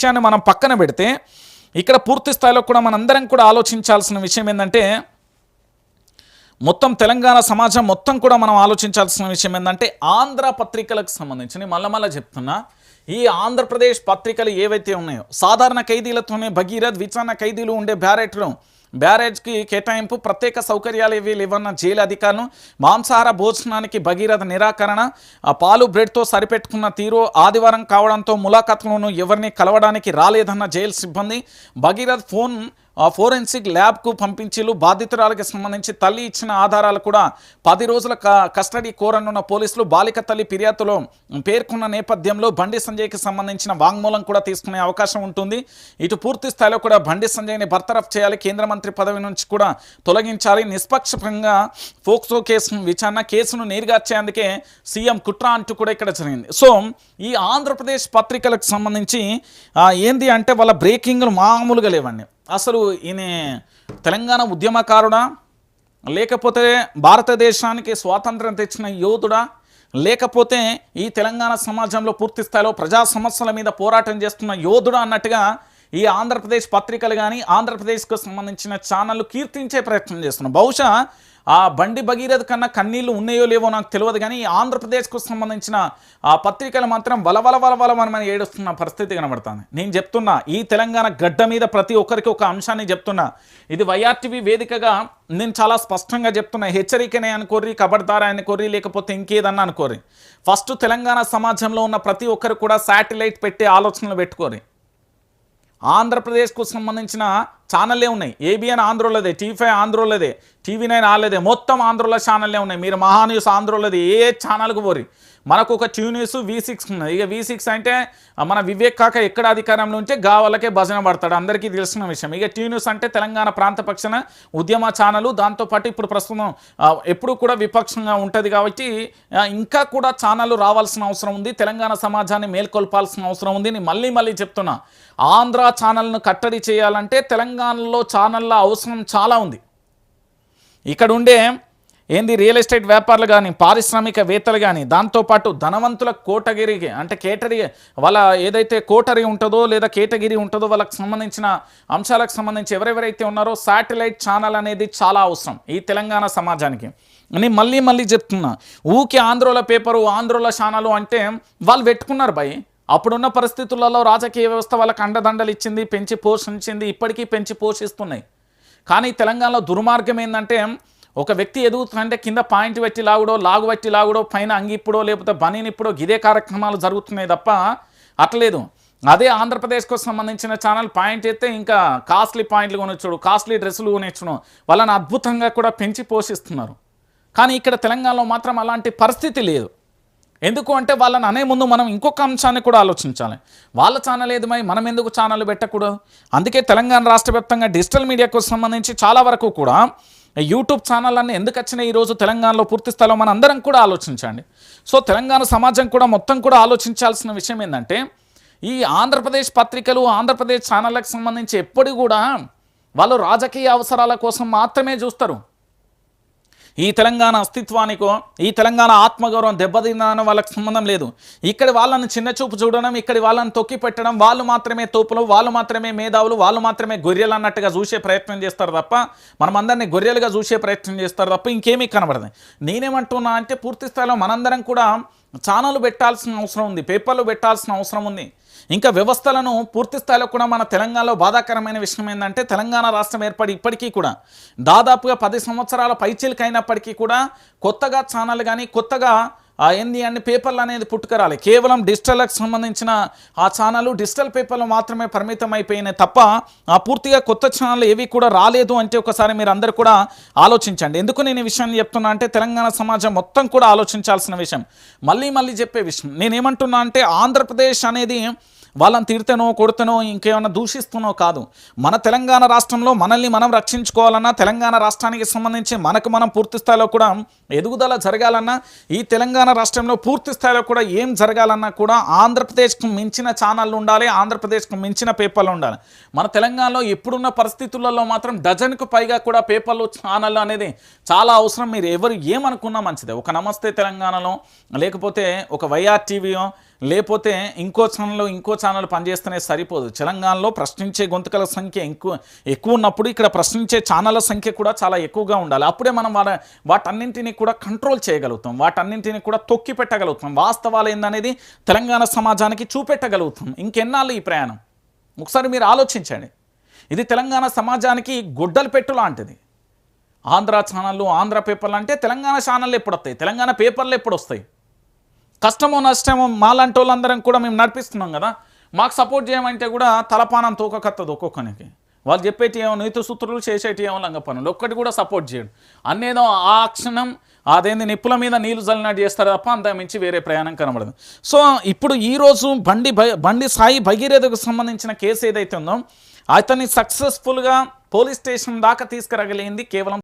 విషయాన్ని మనం పక్కన పెడితే ఇక్కడ పూర్తి స్థాయిలో కూడా మనందరం కూడా ఆలోచించాల్సిన విషయం ఏంటంటే మొత్తం తెలంగాణ సమాజం మొత్తం కూడా మనం ఆలోచించాల్సిన విషయం ఏంటంటే ఆంధ్ర పత్రికలకు సంబంధించి మళ్ళా చెప్తున్నా, ఈ ఆంధ్రప్రదేశ్ పత్రికలు ఏవైతే ఉన్నాయో సాధారణ ఖైదీలతోనే భగీరథ్, విచారణ ఖైదీలు ఉండే బ్యారేజ్కి కేటాయింపు, ప్రత్యేక సౌకర్యాలు ఏవి లేవన్న జైలు అధికారులు, మాంసాహార భోజనానికి భగీరథ నిరాకరణ, పాలు బ్రెడ్తో సరిపెట్టుకున్న తీరు, ఆదివారం కావడంతో ములాఖాతులను ఎవరిని కలవడానికి రాలేదన్న జైలు సిబ్బంది, భగీరథ్ ఫోరెన్సిక్ ల్యాబ్కు పంపించిలు, బాధితురాలకు సంబంధించి తల్లి ఇచ్చిన ఆధారాలు కూడా 10 రోజుల కస్టడీ కోరనున్న పోలీసులు, బాలిక తల్లి ఫిర్యాదులో పేర్కొన్న నేపథ్యంలో బండి సంజయ్కి సంబంధించిన వాంగ్మూలం కూడా తీసుకునే అవకాశం ఉంటుంది. ఇటు పూర్తి స్థాయిలో కూడా బండి సంజయ్ని బర్తరఫ్ చేయాలి, కేంద్ర మంత్రి పదవి నుంచి కూడా తొలగించాలి, నిష్పక్షంగా ఫోక్సో కేసును నీరుగార్చేందుకే సీఎం కుట్ర అంటూ కూడా ఇక్కడ జరిగింది. సో ఈ ఆంధ్రప్రదేశ్ పత్రికలకు సంబంధించి ఏంది అంటే వాళ్ళ బ్రేకింగ్లు మామూలుగా లేవండి. అసలు ఈయన తెలంగాణ ఉద్యమకారుడా, లేకపోతే భారతదేశానికి స్వాతంత్రం తెచ్చిన యోధుడా, లేకపోతే ఈ తెలంగాణ సమాజంలో పూర్తి స్థాయిలో ప్రజా సమస్యల మీద పోరాటం చేస్తున్న యోధుడా అన్నట్టుగా ఈ ఆంధ్రప్రదేశ్ పత్రికలు కానీ ఆంధ్రప్రదేశ్కు సంబంధించిన ఛానళ్ళు కీర్తించే ప్రయత్నం చేస్తున్నాం. బహుశా ఆ బండి భగీరథ కన్నా కన్నీళ్ళు ఉన్నాయో లేవో నాకు తెలియదు, కానీ ఆంధ్రప్రదేశ్కు సంబంధించిన ఆ పత్రికలు మాత్రం వలవల ఏడుస్తున్న పరిస్థితి కనబడుతుంది. నేను చెప్తున్నా, ఈ తెలంగాణ గడ్డ మీద ప్రతి ఒక్కరికి ఒక అంశాన్ని చెప్తున్నా. ఇది వైఆర్టీవీ వేదికగా నేను చాలా స్పష్టంగా చెప్తున్నా. హెచ్చరికనే అనుకోర్రి, కబడ్దారా అనుకోర్రి, లేకపోతే ఇంకేదన్నా అనుకోర్రి. ఫస్ట్ తెలంగాణ సమాజంలో ఉన్న ప్రతి ఒక్కరు కూడా శాటిలైట్ పెట్టే ఆలోచనలు పెట్టుకోరి. ఆంధ్రప్రదేశ్కు సంబంధించిన ఛానళ్ళే ఉన్నాయి. ఏబిఎన్ ఆంధ్రోలదే, టీవీ5 ఆంధ్రోలదే, టీవీ9 ఆలేదే, మొత్తం ఆంధ్రోల ఛానళ్ళే ఉన్నాయి. మీరు మహాన్యూస్ ఆంధ్రోలది ఏ ఛానల్కు పోరి. మనకు ఒక ట్యూ న్యూస్ V6 ఉన్నది. ఇక V6 అంటే మన వివేక్ కాక ఎక్కడ అధికారంలో ఉంటే వాళ్ళకే భజన పడతాడు, అందరికీ తెలిసిన విషయం. ఇక ట్యూ న్యూస్ అంటే తెలంగాణ ప్రాంత పక్షాన ఉద్యమ ఛానలు, దాంతోపాటు ఇప్పుడు ప్రస్తుతం ఎప్పుడు కూడా విపక్షంగా ఉంటుంది కాబట్టి ఇంకా కూడా ఛానళ్ళు రావాల్సిన అవసరం ఉంది. తెలంగాణ సమాజాన్ని మేల్కొల్పాల్సిన అవసరం ఉంది. నేను మళ్ళీ చెప్తున్నా, ఆంధ్ర ఛానల్ను కట్టడి చేయాలంటే తెలంగాణలో ఛానళ్ళ అవసరం చాలా ఉంది. ఇక్కడ ఉండే రియల్ ఎస్టేట్ వ్యాపారులు కానీ, పారిశ్రామికవేత్తలు కానీ, దాంతోపాటు ధనవంతుల కోటగిరికి అంటే కేటగిరీ వాళ్ళ ఏదైతే కోటరీ ఉంటుందో లేదా కేటగిరీ ఉంటుందో వాళ్ళకి సంబంధించిన అంశాలకు సంబంధించి ఎవరెవరైతే ఉన్నారో శాటిలైట్ ఛానల్ అనేది చాలా అవసరం ఈ తెలంగాణ సమాజానికి. నేను మళ్ళీ చెప్తున్నా, ఊకే ఆంధ్రోల పేపరు, ఆంధ్రోల ఛానలు అంటే వాళ్ళు పెట్టుకున్నారు భయ్. అప్పుడున్న పరిస్థితులలో రాజకీయ వ్యవస్థ వాళ్ళకి అండదండలు ఇచ్చింది, పెంచి పోషించింది, ఇప్పటికీ పెంచి పోషిస్తున్నాయి. కానీ తెలంగాణలో దుర్మార్గం ఏంటంటే, ఒక వ్యక్తి ఎదుగుతుందంటే కింద పాయింట్ పెట్టి లాగుడో, లాగు పెట్టి లాగుడో, పైన అంగిప్పుడో లేకపోతే బనీనిప్పుడో ఇదే కార్యక్రమాలు జరుగుతున్నాయి తప్ప అట్లేదు. అదే ఆంధ్రప్రదేశ్కు సంబంధించిన ఛానల్ పాయింట్ అయితే ఇంకా కాస్ట్లీ పాయింట్లు కొనొచ్చుడు, కాస్ట్లీ డ్రెస్సులు కొనొచ్చును, వాళ్ళని అద్భుతంగా కూడా పెంచి పోషిస్తున్నారు. కానీ ఇక్కడ తెలంగాణలో మాత్రం అలాంటి పరిస్థితి లేదు. ఎందుకు అంటే వాళ్ళని అనే ముందు మనం ఇంకొక అంశాన్ని కూడా ఆలోచించాలి. వాళ్ళ ఛానల్ ఏది మనం ఎందుకు ఛానల్ పెట్టకూడదు? అందుకే తెలంగాణ రాష్ట్ర వ్యాప్తంగా డిజిటల్ మీడియాకు సంబంధించి చాలా వరకు కూడా యూట్యూబ్ ఛానల్ అన్నీ ఎందుకు వచ్చినాయి ఈరోజు తెలంగాణలో పూర్తి స్థాయిలో మన అందరం కూడా ఆలోచించండి. సో తెలంగాణ సమాజం కూడా మొత్తం కూడా ఆలోచించాల్సిన విషయం ఏంటంటే, ఈ ఆంధ్రప్రదేశ్ పత్రికలు, ఆంధ్రప్రదేశ్ ఛానళ్ళకు సంబంధించి ఎప్పుడు కూడా వాళ్ళు రాజకీయ అవసరాల కోసం మాత్రమే చూస్తారు. ఈ తెలంగాణ అస్తిత్వానికో, ఈ తెలంగాణ ఆత్మగౌరవం దెబ్బతిందనో వాళ్ళకి సంబంధం లేదు. ఇక్కడి వాళ్ళని చిన్నచూపు చూడడం, ఇక్కడి వాళ్ళని తొక్కి పెట్టడం, వాళ్ళు మాత్రమే తోపులు, వాళ్ళు మాత్రమే మేధావులు, వాళ్ళు మాత్రమే గొర్రెలు అన్నట్టుగా చూసే ప్రయత్నం చేస్తారు తప్ప, మనమందరినీ గొర్రెలుగా చూసే ప్రయత్నం చేస్తారు తప్ప ఇంకేమీ కనబడదు. నేనేమంటున్నా అంటే, పూర్తి స్థాయిలో మనందరం కూడా ఛానళ్ళు పెట్టాల్సిన అవసరం ఉంది, పేపర్లు పెట్టాల్సిన అవసరం ఉంది. ఇంకా వ్యవస్థలను పూర్తి స్థాయిలో కూడా మన తెలంగాణలో బాధాకరమైన విషయం ఏంటంటే, తెలంగాణ రాష్ట్రం ఏర్పడి ఇప్పటికీ కూడా దాదాపుగా 10 సంవత్సరాల పైచిలకైనప్పటికీ కూడా కొత్తగా ఛానల్ కానీ, కొత్తగా అన్ని పేపర్లు అనేది పుట్టుకరాలి. కేవలం డిజిటల్కి సంబంధించిన ఆ ఛానళ్ళు, డిజిటల్ పేపర్లు మాత్రమే పరిమితం అయిపోయినాయి తప్ప పూర్తిగా కొత్త ఛానల్ ఏవి కూడా రాలేదు అంటే ఒకసారి మీరు అందరూ కూడా ఆలోచించండి. ఎందుకు నేను ఈ విషయాన్ని చెప్తున్నా అంటే, తెలంగాణ సమాజం మొత్తం కూడా ఆలోచించాల్సిన విషయం, మళ్ళీ చెప్పే విషయం. నేనేమంటున్నా అంటే, ఆంధ్రప్రదేశ్ అనేది వాళ్ళని తిడితేనో కొడుతనో ఇంకేమైనా దూషిస్తునో కాదు. మన తెలంగాణ రాష్ట్రంలో మనల్ని మనం రక్షించుకోవాలన్నా, తెలంగాణ రాష్ట్రానికి సంబంధించి మనకు మనం పూర్తి స్థాయిలో కూడా ఎదుగుదల జరగాలన్నా, ఈ తెలంగాణ రాష్ట్రంలో పూర్తి స్థాయిలో కూడా ఏం జరగాలన్నా కూడా ఆంధ్రప్రదేశ్కు మించిన ఛానళ్ళు ఉండాలి, ఆంధ్రప్రదేశ్కు మించిన పేపర్లు ఉండాలి. మన తెలంగాణలో ఇప్పుడున్న పరిస్థితులలో మాత్రం డజన్కు పైగా కూడా పేపర్లు, ఛానళ్ళు అనేది చాలా అవసరం. మీరు ఎవరు ఏమనుకున్నా మంచిదే. ఒక నమస్తే తెలంగాణలో, లేకపోతే ఒక వైఆర్ టీవీయో, లేకపోతే ఇంకో ఛానల్ పనిచేస్తేనే సరిపోదు. తెలంగాణలో ప్రశ్నించే గొంతుకల సంఖ్య ఎక్కువ ఉన్నప్పుడు ఇక్కడ ప్రశ్నించే ఛానళ్ళ సంఖ్య కూడా చాలా ఎక్కువగా ఉండాలి. అప్పుడే మనం వాటన్నింటినీ కూడా కంట్రోల్ చేయగలుగుతాం, వాటన్నింటినీ కూడా తొక్కి పెట్టగలుగుతాం, వాస్తవాలు ఏందనేది తెలంగాణ సమాజానికి చూపెట్టగలుగుతాం. ఇంకెన్నాళ్ళు ఈ ప్రయాణం? ఒకసారి మీరు ఆలోచించండి. ఇది తెలంగాణ సమాజానికి గొడ్డలు పెట్టు లాంటిది. ఆంధ్ర ఛానళ్ళు, ఆంధ్ర పేపర్లు అంటే తెలంగాణ ఛానళ్ళు ఎప్పుడు వస్తాయి, తెలంగాణ పేపర్లు ఎప్పుడు వస్తాయి? కష్టమో నష్టమో మాలాంటి వాళ్ళందరం కూడా మేము నడిపిస్తున్నాం కదా, మాకు సపోర్ట్ చేయమంటే కూడా తలపానం తోకకత్తది ఒక్కొక్కరికి. వాళ్ళు చెప్పేటి ఏమో నీతి సూత్రులు, చేసేటి ఏమో లంగ పనులు, ఒక్కటి కూడా సపోర్ట్ చేయడు. అన్నేదో ఆ క్షణం అదేంది నిప్పుల మీద నీళ్లు చల్లినట్టు చేస్తారు తప్ప అంత మించి వేరే ప్రయాణం కనబడదు. సో ఇప్పుడు ఈరోజు బండి సాయి భగీరథకు సంబంధించిన కేసు ఏదైతే ఉందో అతన్ని సక్సెస్ఫుల్గా పోలీస్ స్టేషన్ దాకా తీసుకురాగలిగింది కేవలం